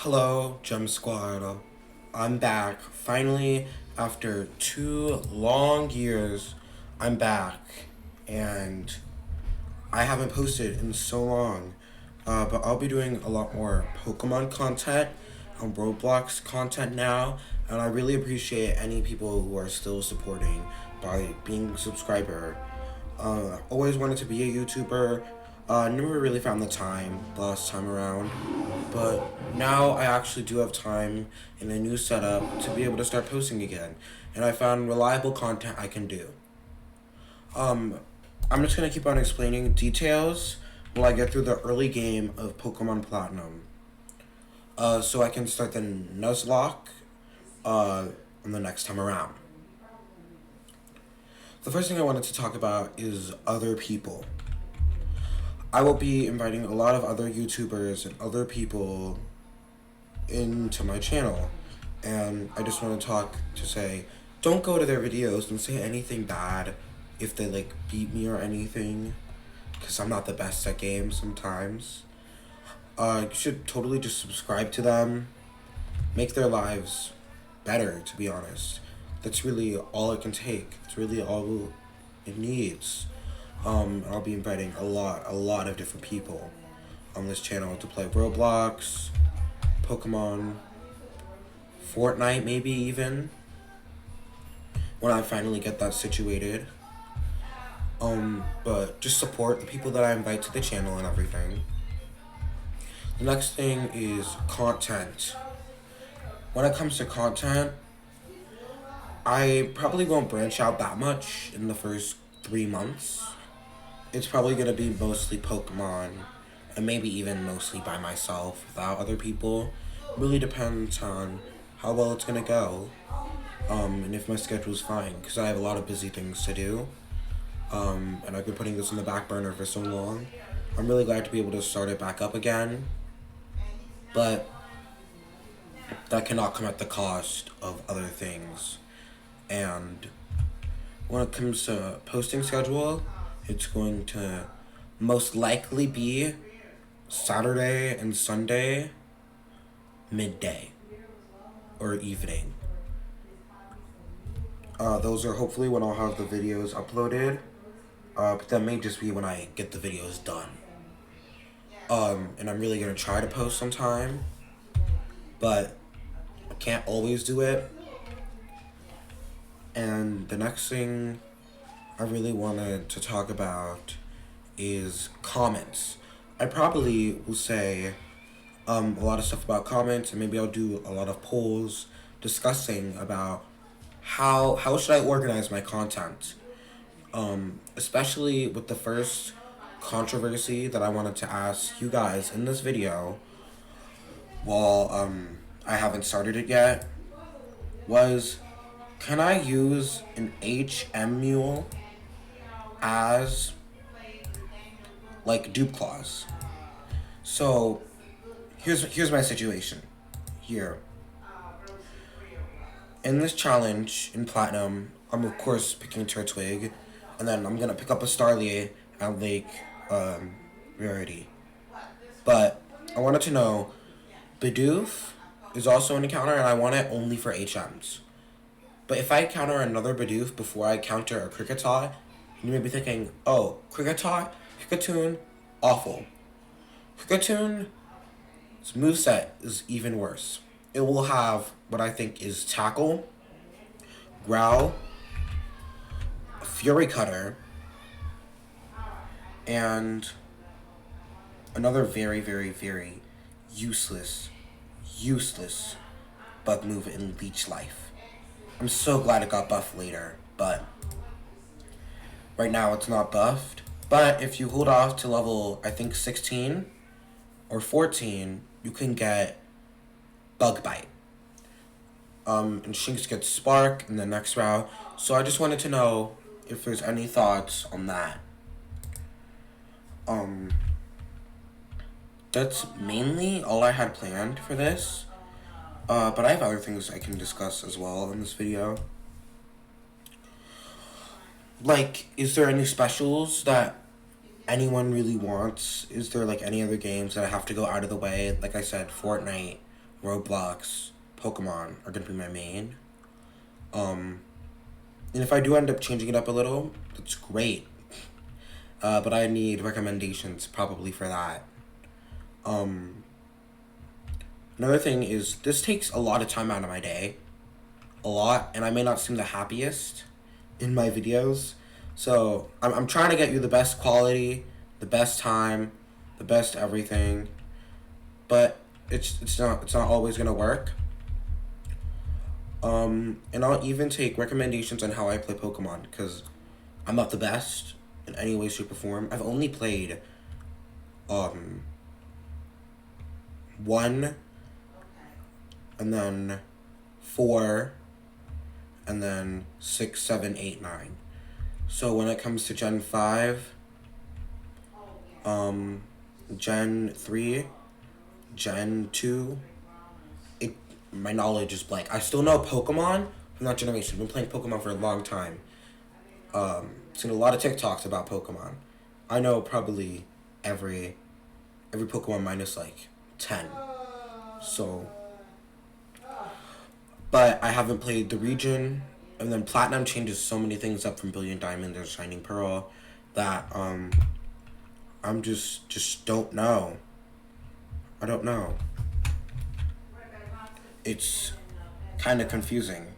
Hello, Gem Squad. I'm back. Finally, after 2 long years, I'm back. And I haven't posted in so long. But I'll be doing a lot more Pokemon content and Roblox content now. And I really appreciate any people who are still supporting by being a subscriber. Always wanted to be a YouTuber. Never really found the time last time around. But now I actually do have time in a new setup to be able to start posting again. And I found reliable content I can do. Um, I'm just gonna keep on explaining details while I get through the early game of Pokemon Platinum. So I can start the Nuzlocke on the next time around. The first thing I wanted to talk about is other people. I will be inviting a lot of other YouTubers and other people into my channel. And I just want to talk to say, don't go to their videos and say anything bad if they like beat me or anything. Because I'm not the best at games sometimes. You should totally just subscribe to them. Make their lives better, to be honest. That's really all it can take. It's really all it needs. I'll be inviting a lot of different people on this channel to play Roblox, Pokemon, Fortnite maybe even, when I finally get that situated. But just support the people that I invite to the channel and everything. The next thing is content. When it comes to content, I probably won't branch out that much in the first 3 months. It's probably going to be mostly Pokemon, and maybe even mostly by myself without other people. Really depends on how well it's going to go, and if my schedule's fine, because I have a lot of busy things to do, and I've been putting this on the back burner for so long. I'm really glad to be able to start it back up again, but that cannot come at the cost of other things. And when it comes to posting schedule, it's going to most likely be Saturday and Sunday, midday or evening. Those are hopefully when I'll have the videos uploaded. But that may just be when I get the videos done. And I'm really gonna try to post sometime, but I can't always do it. And the next thing I really wanted to talk about is comments. I probably will say a lot of stuff about comments, and maybe I'll do a lot of polls discussing about how should I organize my content. Especially with the first controversy that I wanted to ask you guys in this video, while I haven't started it yet, was, can I use an HM mule as like dupe clause? So here's my situation here. In this challenge in Platinum, I'm of course picking Turtwig, and then I'm gonna pick up a Starly at Lake Rarity. But I wanted to know, Bidoof is also an encounter, and I want it only for HMs. But if I counter another Bidoof before I counter a Kricketot, you may be thinking, oh, Kricketune, awful. Kricketune, its moveset is even worse. It will have what I think is Tackle, Growl, Fury Cutter, and another very useless bug move in Leech Life. I'm so glad it got buffed later, but right now it's not buffed. But if you hold off to level, I think 16 or 14, you can get Bug Bite. And Shinx gets Spark in the next route. So I just wanted to know if there's any thoughts on that. That's mainly all I had planned for this. But I have other things I can discuss as well in this video. Like, is there any specials that anyone really wants? Is there like any other games that I have to go out of the way? Like I said, Fortnite Roblox, Pokemon are gonna be my main. And if I do end up changing it up a little, that's great. But I need recommendations probably for that. Um, Another thing is this takes a lot of time out of my day, a lot, and I may not seem the happiest in my videos. So I'm trying to get you the best quality, the best time, the best everything, but it's not always gonna work. And I'll even take recommendations on how I play Pokemon because I'm not the best in any way, shape, or form. I've only played um one, and then four, and then 6, 7, 8, 9. So when it comes to Gen 5, Gen 3, Gen 2, my knowledge is blank. I still know Pokemon from that generation. I've been playing Pokemon for a long time. Seen a lot of TikToks about Pokemon. I know probably every Pokemon minus like 10. So, but I haven't played the region, and then Platinum changes so many things up from Brilliant Diamond or Shining Pearl that I'm just don't know. I don't know. It's kind of confusing.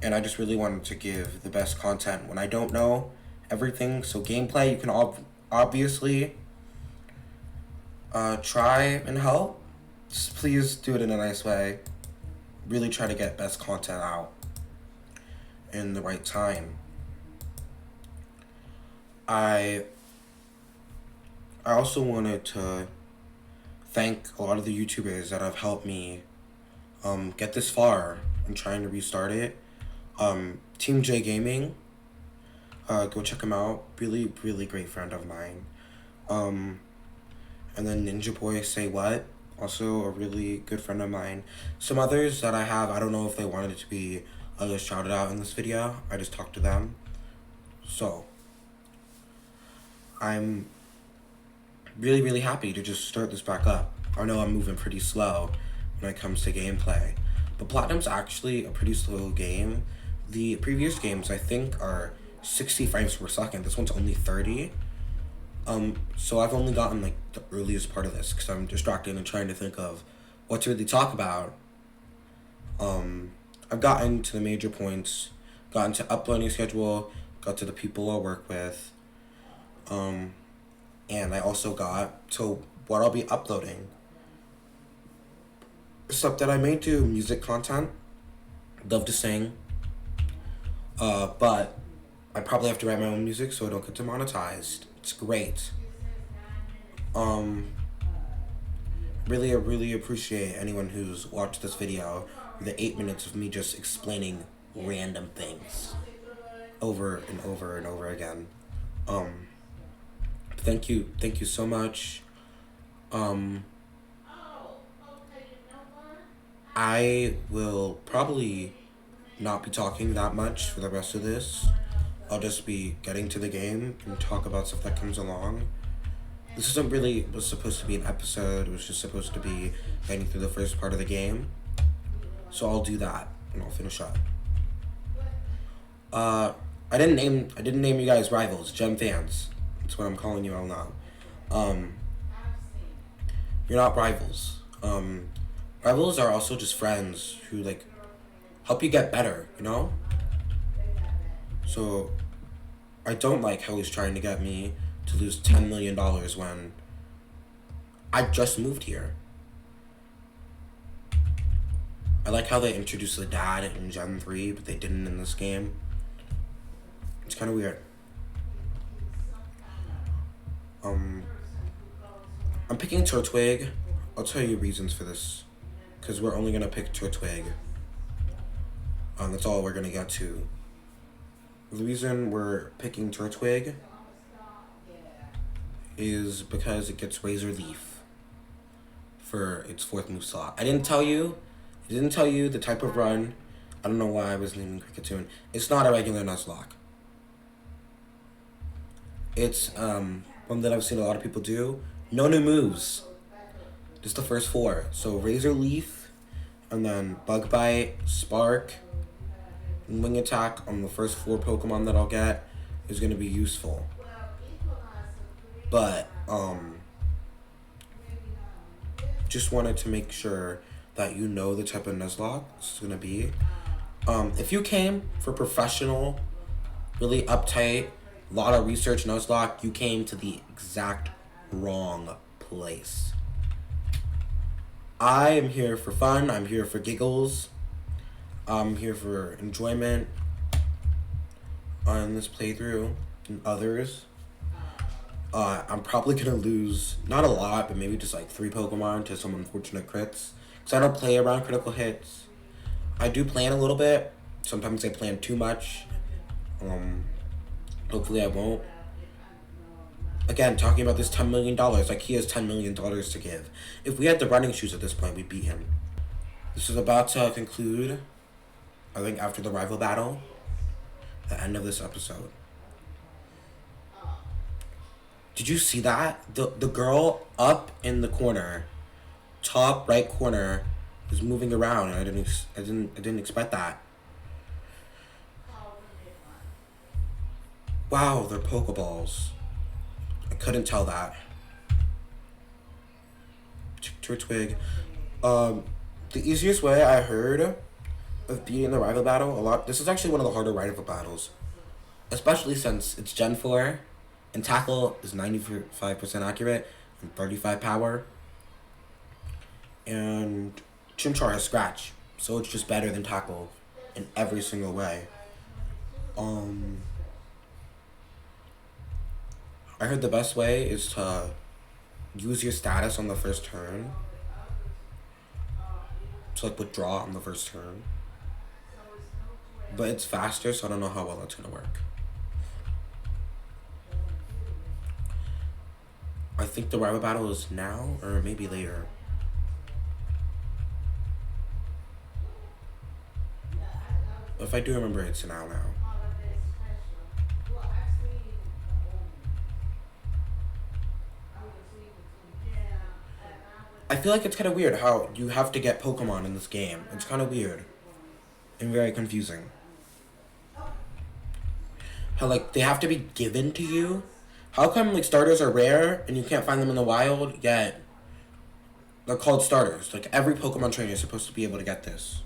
And I just really wanted to give the best content when I don't know everything. So gameplay, you can obviously try and help. Just please do it in a nice way. Really try to get best content out in the right time. I also wanted to thank a lot of the YouTubers that have helped me get this far. I'm trying to restart it. Team J Gaming, go check him out. Really, really great friend of mine. And then Ninja Boy Say What, also a really good friend of mine. Some others that I have, I don't know if they wanted it to be shouted out in this video. I just talked to them. So, I'm really, really happy to just start this back up. I know I'm moving pretty slow when it comes to gameplay, but Platinum's actually a pretty slow game. The previous games, I think, are 60 frames per second. This one's only 30. So I've only gotten, like, the earliest part of this, because I'm distracted and trying to think of what to really talk about. I've gotten to the major points, gotten to uploading schedule, got to the people I work with, and I also got to what I'll be uploading. Except that I may do music content, love to sing, but I probably have to write my own music so I don't get demonetized. It's great. Really appreciate anyone who's watched this video, the 8 minutes of me just explaining random things over and over and over again. Thank you so much. I will probably not be talking that much for the rest of this. I'll just be getting to the game and talk about stuff that comes along. This isn't really was supposed to be an episode. It was just supposed to be getting through the first part of the game. So I'll do that and I'll finish up. I didn't name you guys rivals, Gem fans. That's what I'm calling you all now. You're not rivals. Rivals are also just friends who like help you get better, you know? So I don't like how he's trying to get me to lose $10 million when I just moved here. I like how they introduced the dad in Gen 3, but they didn't in this game. It's kind of weird. I'm picking Turtwig. I'll tell you reasons for this, because we're only gonna pick Turtwig. That's all we're gonna get to. The reason we're picking Turtwig is because it gets Razor Leaf for its 4th move slot. It didn't tell you the type of run. I don't know why I was naming Kricketune. It's not a regular Nuzlocke. It's one that I've seen a lot of people do. No new moves. This is the first 4. So Razor Leaf, and then Bug Bite, Spark, and Wing Attack on the first 4 Pokemon that I'll get is going to be useful. But, just wanted to make sure that you know the type of Nuzlocke this is going to be. If you came for professional, really uptight, lot of research Nuzlocke, you came to the exact wrong place. I am here for fun. I'm here for giggles. I'm here for enjoyment on this playthrough and others. I'm probably gonna lose, not a lot, but maybe just like 3 Pokemon to some unfortunate crits. Because I don't play around critical hits. I do plan a little bit. Sometimes I plan too much. Hopefully I won't. Again, talking about this $10 million, like he has $10 million to give. If we had the running shoes at this point, we'd beat him. This is about to conclude, I think, after the rival battle, the end of this episode. Did you see that? The girl up in the corner, top right corner, is moving around, and I didn't expect that. Wow, they're Pokeballs. I couldn't tell that. Turtwig. The easiest way I heard of beating the rival battle, this is actually one of the harder rival battles. Especially since it's Gen 4, and Tackle is 95% accurate, and 35 power. And Chimchar has Scratch, so it's just better than Tackle in every single way. I heard the best way is to use your status on the first turn. So like withdraw on the first turn. But it's faster, so I don't know how well that's gonna work. I think the rival battle is now, or maybe later. If I do remember, it's now. I feel like it's kind of weird how you have to get Pokemon in this game. It's kind of weird and very confusing. How, like, they have to be given to you? How come, like, starters are rare and you can't find them in the wild, yet they're called starters? Like, every Pokemon trainer is supposed to be able to get this.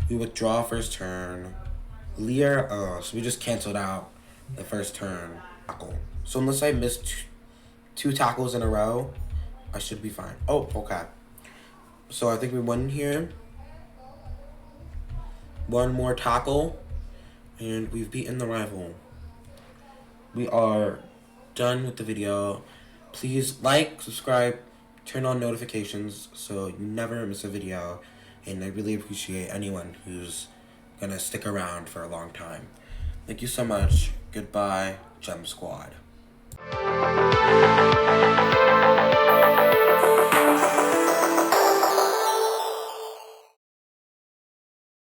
We withdraw first turn. Leer, so we just canceled out the first turn. Tackle. So unless I missed 2 tackles in a row, I should be fine. Oh, okay. So I think we won here. One more tackle, and we've beaten the rival. We are done with the video. Please like, subscribe, turn on notifications so you never miss a video. And I really appreciate anyone who's gonna stick around for a long time. Thank you so much. Goodbye, Gem Squad.